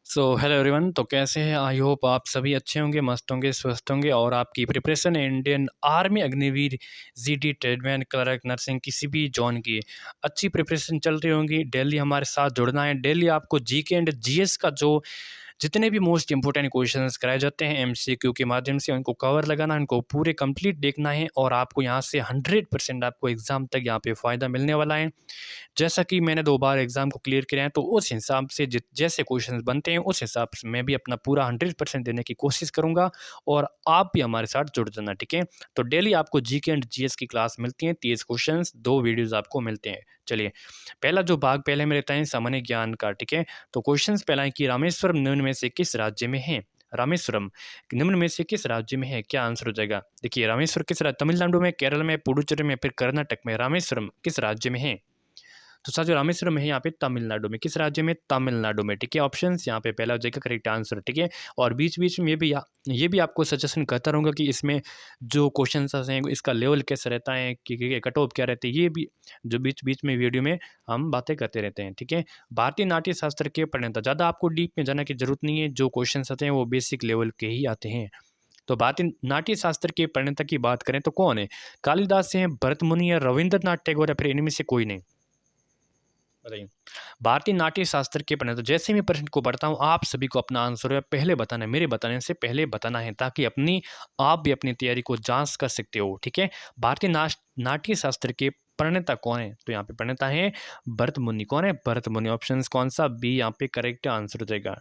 Hello everyone. तो कैसे हैं? आई होप आप सभी अच्छे होंगे, मस्त होंगे, स्वस्थ होंगे और आपकी preparation Indian army, Agniveer, GD, tradesman, clerk, nursing किसी भी जॉन की अच्छी प्रिपरेशन चल रही होंगी। डेली हमारे साथ जुड़ना है। डेली आपको जीके एंड जीएस का जो जितने भी मोस्ट इंपॉर्टेंट क्वेश्चंस कराए जाते हैं एमसीक्यू के माध्यम से, उनको कवर लगाना, उनको पूरे कंप्लीट देखना है और आपको यहाँ से 100% आपको एग्ज़ाम तक यहाँ पे फ़ायदा मिलने वाला है। जैसा कि मैंने 2 बार एग्ज़ाम को क्लियर किया है, तो उस हिसाब से जैसे क्वेश्चंस बनते हैं उस हिसाब से मैं भी अपना पूरा 100% देने की कोशिश करूँगा और आप भी हमारे साथ जुड़ जाना, ठीक है? तो डेली आपको जीके एंड जीएस की क्लास मिलती है, 30 क्वेश्चंस, 2 वीडियोज़ आपको मिलते हैं। चलिए, पहला जो भाग पहले में रहता है सामान्य ज्ञान का, ठीक है? तो क्वेश्चंस पहला है कि रामेश्वरम निम्न में से किस राज्य में है? रामेश्वरम निम्न में से किस राज्य में है? क्या आंसर हो जाएगा? देखिए, रामेश्वर किस तमिलनाडु में, केरल में, पुडुचेरी में, फिर कर्नाटक में। रामेश्वरम किस राज्य में है? तो साथ जो रामेश्वरम है यहाँ पे तमिलनाडु में। किस राज्य में? तमिलनाडु में, ठीक है? ऑप्शंस यहाँ पे पहला हो जाएगा करेक्ट आंसर, ठीक है? और बीच-बीच में ये भी आपको सजेशन करता रहूँगा कि इसमें जो क्वेश्चंस हैं इसका लेवल कैसा रहता है, कि कट ऑफ क्या रहती है, ये भी जो बीच-बीच में वीडियो में हम बातें करते रहते हैं, ठीक है? भारतीय नाट्य शास्त्र के प्रणेता, ज़्यादा आपको डीप में जाने की ज़रूरत नहीं है, जो क्वेश्चंस आते हैं वो बेसिक लेवल के ही आते हैं। तो भारतीय नाट्य शास्त्र के प्रणेता की बात करें तो कौन है? कालिदास हैं, भरत मुनि या रविंद्रनाथ टैगोर या फिर इनमें से कोई नहीं? बताइए। भारतीय नाट्य शास्त्र के प्रणेता, जैसे मैं प्रश्न को पढ़ता हूँ आप सभी को अपना आंसर है पहले बताना है, मेरे बताने से पहले बताना है, ताकि आप भी अपनी तैयारी को जांच कर सकते हो, ठीक है? भारतीय नाट्य शास्त्र के प्रणेता कौन है? तो यहाँ पे प्रणेता है भरत मुनि। कौन है? भरत मुनि। ऑप्शन कौन सा? बी यहाँ पे करेक्ट आंसर हो जाएगा।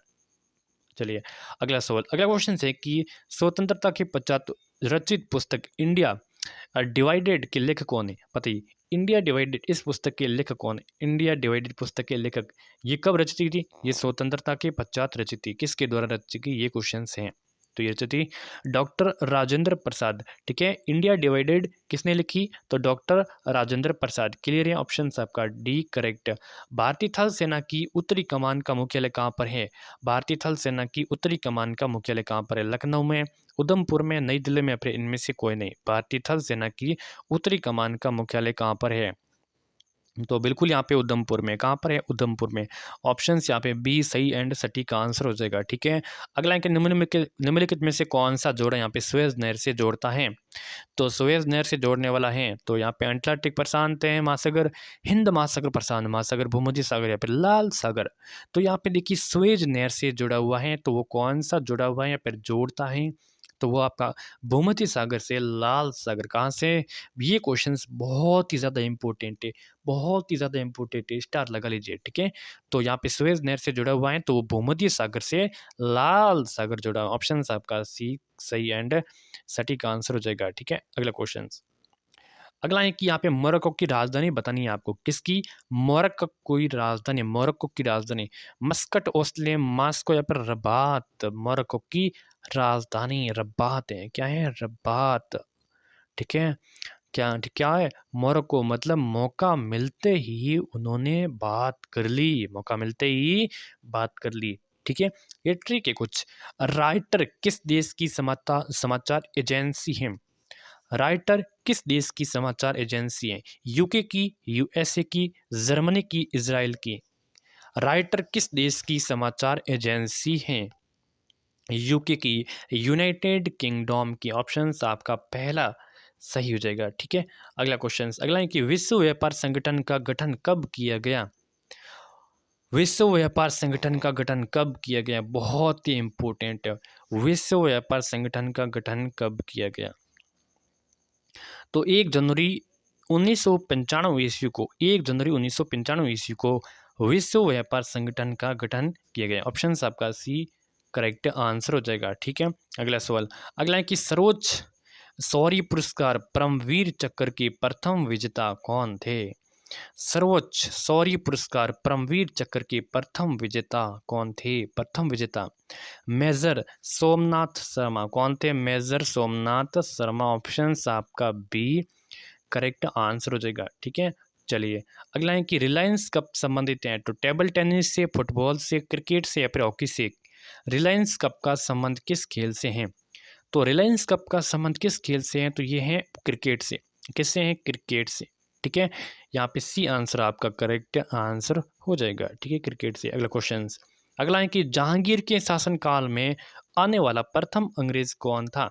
चलिए, अगला सवाल, अगला क्वेश्चन है कि स्वतंत्रता के पश्चात रचित पुस्तक इंडिया डिवाइडेड के लेखक कौन है? बताइए। इंडिया डिवाइडेड इस पुस्तक के लेखक कौन है? इंडिया डिवाइडेड पुस्तक के लेखक ये कब रची थी? ये स्वतंत्रता के पश्चात रची थी। किसके द्वारा रची गई? ये क्वेश्चंस हैं। तो ये रची थी डॉक्टर राजेंद्र प्रसाद, ठीक है? इंडिया डिवाइडेड किसने लिखी? तो डॉक्टर राजेंद्र प्रसाद। क्लियर है? ऑप्शन आपका डी करेक्ट। भारतीय थल सेना की उत्तरी कमान का मुख्यालय कहाँ पर है? भारतीय थल सेना की उत्तरी कमान का मुख्यालय कहाँ पर है? लखनऊ में, उधमपुर में, नई दिल्ली में, फिर इनमें से कोई नहीं? भारतीय थल सेना की उत्तरी कमान का मुख्यालय कहाँ पर है? तो बिल्कुल यहाँ पे उधमपुर में। कहाँ पर है? उधमपुर में। ऑप्शंस यहाँ पे बी सही एंड सटीक आंसर हो जाएगा, ठीक है? अगला है कि निम्नलिखित में से कौन सा जोड़ा यहाँ पे सुएज नहर से जोड़ता है? तो सुएज नहर से जोड़ने वाला है तो यहाँ पे अटलांटिक प्रशांत है महासागर, हिंद महासागर, प्रशांत महासागर, भूमध्य सागर या फिर लाल सागर। तो यहाँ पे देखिए सुएज नहर से जुड़ा हुआ है, तो वो कौन सा जुड़ा हुआ है या फिर जोड़ता है? तो वो आपका भूमध्य सागर से लाल सागर। कहाँ से? ये क्वेश्चंस बहुत ही ज़्यादा इंपॉर्टेंट है, बहुत ही ज़्यादा इंपॉर्टेंट है, स्टार लगा लीजिए, ठीक है? तो यहाँ पे सुएज नहर से जुड़ा हुआ है तो वो भूमध्य सागर से लाल सागर जुड़ा हुआ। ऑप्शन आपका सी सही एंड सटीक आंसर हो जाएगा, ठीक है? अगला क्वेश्चन, अगला है कि यहाँ पे मोरक्को की राजधानी बतानी है आपको। किसकी? मोरक्को की राजधानी मस्कट, ओस्ले, मास्को या फिर रबात। मोरक्को की राजधानी रबात है। क्या है? रबात, ठीक है? क्या है? मोरक्को, मतलब मौका मिलते ही उन्होंने बात कर ली, मौका मिलते ही बात कर ली, ठीक है? ये ट्रिक है कुछ। राइटर किस देश की समाचार एजेंसी है? राइटर किस देश की समाचार एजेंसी है? यूके की, यूएसए की, जर्मनी की, इजराइल की? राइटर किस देश की समाचार एजेंसी है? यूके की, यूनाइटेड किंगडम की। ऑप्शन आपका पहला सही हो जाएगा, ठीक है? अगला क्वेश्चन, अगला है कि विश्व व्यापार संगठन का गठन कब किया गया? विश्व व्यापार संगठन का गठन कब किया गया? बहुत ही इंपॉर्टेंट है। विश्व व्यापार संगठन का गठन कब किया गया? तो 1 जनवरी 1995 ईस्वी को विश्व व्यापार संगठन का गठन किया गया। ऑप्शन आपका सी करेक्ट आंसर हो जाएगा, ठीक है? अगला सवाल, अगला है कि सर्वोच्च शौर्य पुरस्कार परमवीर चक्र के प्रथम विजेता कौन थे? सर्वोच्च शौर्य पुरस्कार परमवीर चक्र के प्रथम विजेता कौन थे? प्रथम विजेता मेजर सोमनाथ शर्मा। कौन थे? मेजर सोमनाथ शर्मा। ऑप्शन आपका बी करेक्ट आंसर हो जाएगा, ठीक है? चलिए, अगला है कि रिलायंस कप संबंधित है तो टेबल टेनिस से, फुटबॉल से, क्रिकेट से या फिर हॉकी से? रिलायंस कप का संबंध किस खेल से है? तो रिलायंस कप का संबंध किस खेल से है? तो ये है क्रिकेट से। किससे है? क्रिकेट से, ठीक है? यहाँ पे सी आंसर आपका करेक्ट आंसर हो जाएगा, ठीक है? क्रिकेट से। अगला क्वेश्चन, अगला है कि जहांगीर के शासनकाल में आने वाला प्रथम अंग्रेज कौन था।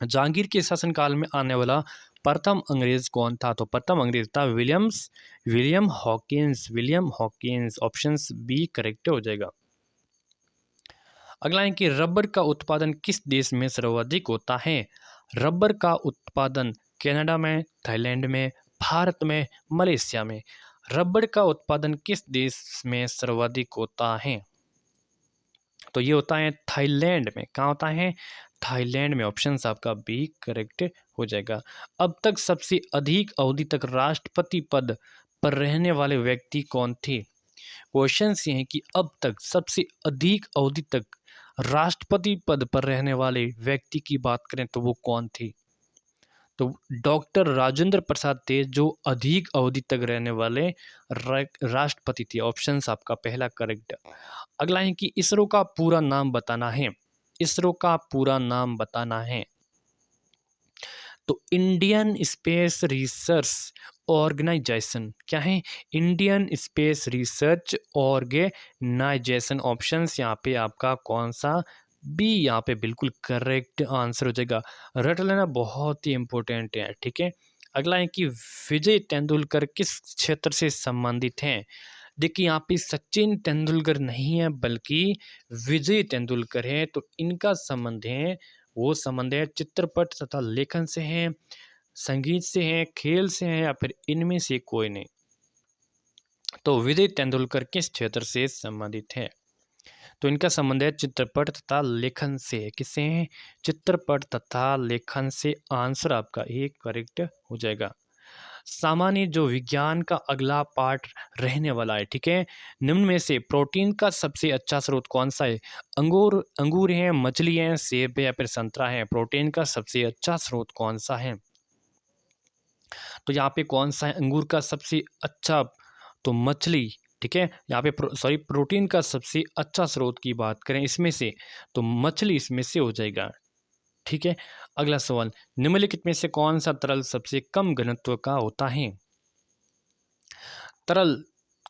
जहांगीर के शासनकाल में आने वाला प्रथम अंग्रेज कौन था। तो प्रथम अंग्रेज था William Hawkins. Option B correct हो जाएगा। अगला है कि रबर का उत्पादन किस देश में सर्वाधिक होता है। रबर का उत्पादन कनाडा में, थाईलैंड में, भारत में, मलेशिया में। रबर का उत्पादन किस देश में सर्वाधिक होता है। तो ये होता है थाईलैंड में। कहाँ होता है, थाईलैंड में। ऑप्शन आपका बी करेक्ट हो जाएगा। अब तक सबसे अधिक अवधि तक राष्ट्रपति पद पर रहने वाले व्यक्ति कौन थे। क्वेश्चन ये है कि अब तक सबसे अधिक अवधि तक राष्ट्रपति पद पर रहने वाले व्यक्ति की बात करें तो वो कौन थे। तो डॉक्टर राजेंद्र प्रसाद थे जो अधिक अवधि तक रहने वाले राष्ट्रपति थे। ऑप्शन आपका पहला करेक्ट। अगला है कि इसरो का पूरा नाम बताना है। इसरो का पूरा नाम बताना है। तो इंडियन स्पेस रिसर्च ऑर्गेनाइजेशन क्या है, Indian space research organisation. Options यहाँ पे आपका कौन सा, बी यहाँ पे बिल्कुल करेक्ट आंसर हो जाएगा। रट लेना, बहुत ही इंपॉर्टेंट है। ठीक है। अगला है कि विजय तेंदुलकर किस क्षेत्र से संबंधित हैं। देखिए यहाँ पे सचिन तेंदुलकर नहीं है बल्कि विजय तेंदुलकर है। तो इनका संबंध है, वो संबंध है चित्रपट तथा लेखन से है, संगीत से है, खेल से है, या फिर इनमें से कोई नहीं। तो विजय तेंदुलकर किस क्षेत्र से संबंधित है। तो इनका संबंध है चित्रपट तथा लेखन से। किससे है, चित्रपट तथा लेखन से। आंसर आपका एक करेक्ट हो जाएगा। सामान्य जो विज्ञान का अगला पार्ट रहने वाला है। ठीक है। निम्न में से प्रोटीन का सबसे अच्छा स्रोत कौन सा है। अंगूर है, मछली है, सेब है, या फिर संतरा है। प्रोटीन का सबसे अच्छा स्रोत कौन सा है। तो यहाँ पे कौन सा है अंगूर का सबसे अच्छा, तो मछली। ठीक है। यहाँ पे प्रोटीन का सबसे अच्छा स्रोत की बात करें इसमें से, तो मछली इसमें से हो जाएगा। ठीक है। अगला सवाल, निम्नलिखित में से कौन सा तरल सबसे कम घनत्व का होता है। तरल,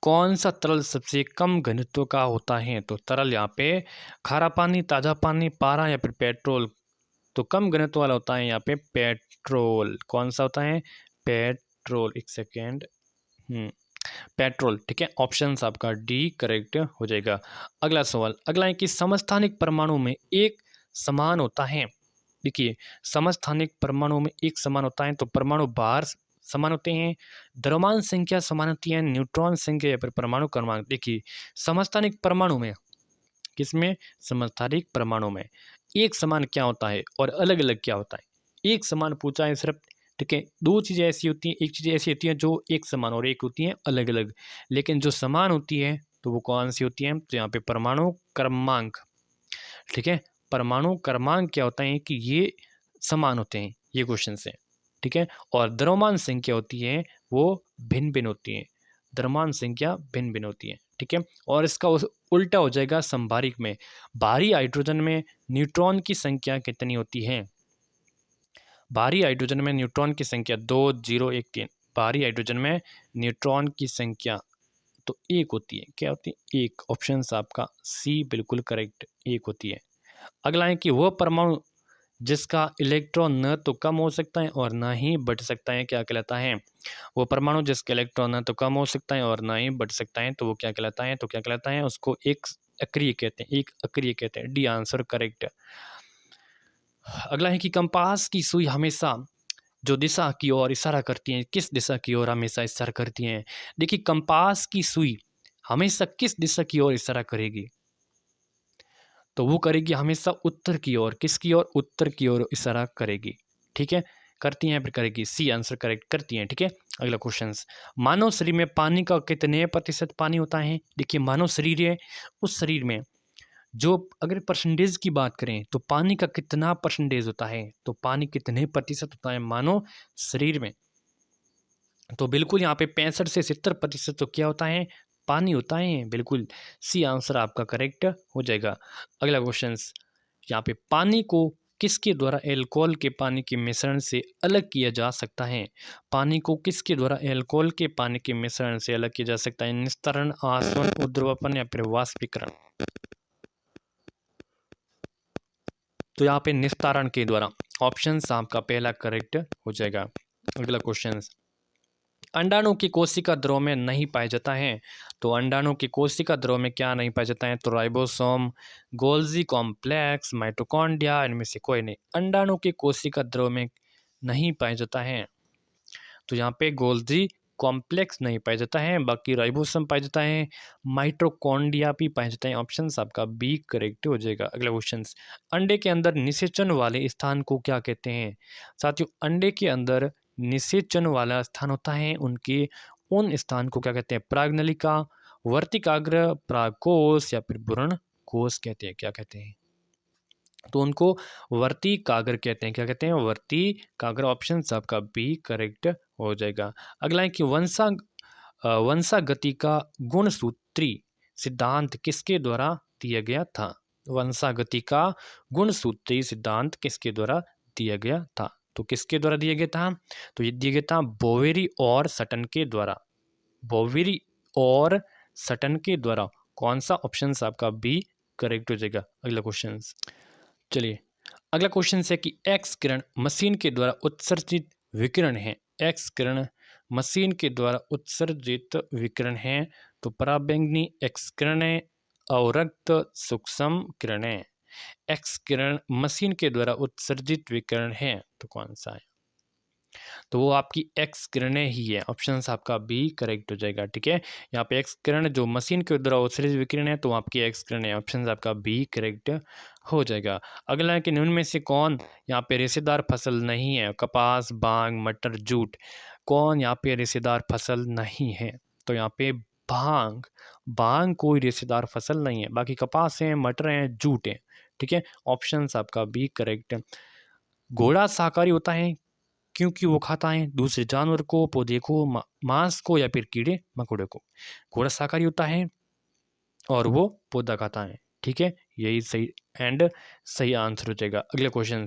कौन सा तरल सबसे कम घनत्व का होता है। तो तरल यहाँ पे खारा पानी, ताज़ा पानी, पारा, या फिर पेट्रोल। तो कम घनत्व वाला होता है यहाँ पे पेट्रोल। कौन सा होता है, पेट्रोल। एक सेकेंड, पेट्रोल। ठीक है। ऑप्शन आपका डी करेक्ट हो जाएगा। अगला सवाल, अगला है कि समस्थानिक परमाणु में एक समान होता है। देखिए समस्थानिक परमाणु में एक समान होता है, तो परमाणु भार समान होते हैं, द्रव्यमान संख्या समान होती है, न्यूट्रॉन संख्या या फिर परमाणु क्रमांक। देखिए समस्थानिक परमाणु में, किसमें, समस्थानिक परमाणु में एक समान क्या होता है और अलग अलग क्या होता है। एक समान पूछा है सिर्फ। ठीक है। दो चीज़ें ऐसी होती हैं, एक चीज़ ऐसी होती है जो एक समान और एक होती है अलग अलग, लेकिन जो समान होती है तो वो कौन सी होती है। तो यहाँ पे परमाणु क्रमांक। ठीक है। परमाणु क्रमांक क्या होता है कि ये समान होते हैं, ये क्वेश्चन से। ठीक है। और द्रव्यमान संख्या होती है वो भिन्न भिन्न होती है, द्रव्यमान संख्या भिन्न भिन्न होती है। ठीक है। और इसका उल्टा हो जाएगा संभारिक में। भारी हाइड्रोजन में न्यूट्रॉन की संख्या कितनी होती है। भारी हाइड्रोजन में न्यूट्रॉन की संख्या 2, 0, 1, 3। भारी हाइड्रोजन में न्यूट्रॉन की संख्या तो एक होती है। क्या होती है, एक। ऑप्शन आपका सी बिल्कुल करेक्ट, एक होती है। अगला है कि वह परमाणु जिसका इलेक्ट्रॉन न तो कम हो सकता है और ना ही बढ़ सकता है, क्या कहलाता है। वो परमाणु जिसका इलेक्ट्रॉन न तो कम हो सकता है और ना ही बढ़ सकता है, तो वो क्या कहलाता है। तो क्या कहलाता है, उसको एक अक्रिय कहते हैं, एक अक्रिय कहते हैं। D answer correct. अगला है कि कंपास की सुई हमेशा जो दिशा की ओर इशारा करती हैं, किस दिशा की ओर हमेशा इशारा करती हैं। देखिए कंपास की सुई हमेशा किस दिशा की ओर इशारा करेगी। तो वो करेगी हमेशा उत्तर की ओर। किसकी ओर, उत्तर की ओर इशारा करेगी। ठीक है। करती हैं फिर करेगी, सी आंसर करेक्ट करती हैं। ठीक है। अगला क्वेश्चन, मानव शरीर में पानी का कितने प्रतिशत पानी होता है। देखिए मानव शरीर है, उस शरीर में जो अगर परसेंटेज की बात करें तो पानी का कितना परसेंटेज होता है, तो पानी कितने प्रतिशत होता है मानव शरीर में। तो बिल्कुल यहाँ पे 65 से 70% तो क्या होता है, पानी होता है। बिल्कुल सी आंसर आपका करेक्ट हो जाएगा। अगला क्वेश्चन, यहाँ पे पानी को किसके द्वारा एल्कोहल के पानी के मिश्रण से अलग किया जा सकता है। पानी को किसके द्वारा एल्कोहल के पानी के मिश्रण से अलग किया जा सकता है। निस्तारण, आसवन, उद्रवपन, या फिर वाष्पीकरण। तो यहाँ पे निस्तारण के द्वारा, ऑप्शन आपका पहला करेक्ट हो जाएगा। अगला क्वेश्चन, अंडाणु की कोशिका द्रव में नहीं पाया जाता है। तो अंडाणु की कोशिका द्रव में क्या नहीं पाया जाता है? तो राइबोसोम, गोल्जी कॉम्प्लेक्स, माइटोकॉन्ड्रिया, इनमें से कोई नहीं। अंडाणु की कोशिका द्रव में नहीं पाया जाता है, तो यहाँ पे गोल्जी कॉम्प्लेक्स नहीं पाया जाता है, बाकी राइबोसोम पाया जाता है, माइटोकॉन्ड्रिया भी पाया जाता है। ऑप्शन आपका बी करेक्ट हो जाएगा। अगला क्वेश्चन, अंडे के अंदर निषेचन वाले स्थान को क्या कहते हैं? साथियों, अंडे के अंदर निषेचन वाला स्थान होता है, उन स्थान को क्या कहते हैं? प्राग्नलिका, वर्तिकाग्र, प्राकोष या फिर भ्रूण कोष कहते हैं। क्या कहते हैं? तो उनको वर्तिकाग्र कहते हैं। क्या कहते हैं? वर्तिकाग्र। ऑप्शन आपका बी करेक्ट हो जाएगा। अगला है कि वंशागति का गुणसूत्री सिद्धांत किसके द्वारा दिया गया था? वंशागति का गुणसूत्री सिद्धांत किसके द्वारा दिया गया था? तो किसके द्वारा दिया गया था? तो ये दिया गया था बोवेरी और सटन के द्वारा। बोवेरी और सटन के द्वारा। कौन सा? ऑप्शन आपका बी करेक्ट हो जाएगा। अगला क्वेश्चन, चलिए अगला क्वेश्चन है कि एक्स किरण मशीन के द्वारा उत्सर्जित विकिरण है। एक्स किरण मशीन के द्वारा उत्सर्जित विकिरण है, तो पराबैंगनी एक्स किरणें, अवरक्त सूक्ष्म किरणें। एक्स किरण मशीन के द्वारा उत्सर्जित विकिरण है, तो कौन सा है? तो वो आपकी एक्स किरणें ही है। ऑप्शन आपका बी करेक्ट हो जाएगा। ठीक है, यहाँ पे एक्स किरण जो मशीन के द्वारा उत्सर्जित विकिरण है, तो आपकी एक्स किरण है। ऑप्शन आपका बी करेक्ट हो जाएगा। अगला है कि निम्न में से कौन यहाँ पे रेशेदार फसल नहीं है? कपास, भांग, मटर, जूट। कौन यहाँ पे रेशेदार फसल नहीं है? तो यहाँ पे भांग कोई रेशेदार फसल नहीं है, बाकी कपास है, मटर है, जूट है। ठीक है, ऑप्शन आपका बी करेक्ट। घोड़ा शाकाहारी होता है क्योंकि वो खाता है दूसरे जानवर को, पौधे को, मांस को या फिर कीड़े मकोड़े को। घोड़ा शाकाहारी होता है और वो पौधा खाता है। ठीक है, यही सही आंसर हो जाएगा। अगले क्वेश्चन,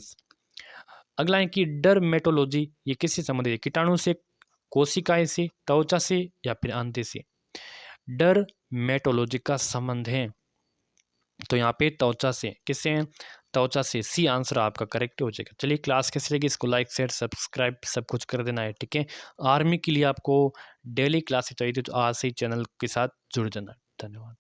अगला है कि डर्मेटोलॉजी ये किससे संबंधित है? कीटाणु से, कोशिकाएं से, त्वचा से या फिर आंते से? डर्मेटोलॉजी का संबंध है तो यहाँ पे त्वचा से। किससे? त्वचा से। सी आंसर आपका करेक्ट हो जाएगा। चलिए, क्लास कैसी लगी? इसको लाइक, शेयर, सब्सक्राइब सब कुछ कर देना है। ठीक है, आर्मी के लिए आपको डेली क्लासेस चाहिए तो आज से ही चैनल के साथ जुड़ जाना। धन्यवाद।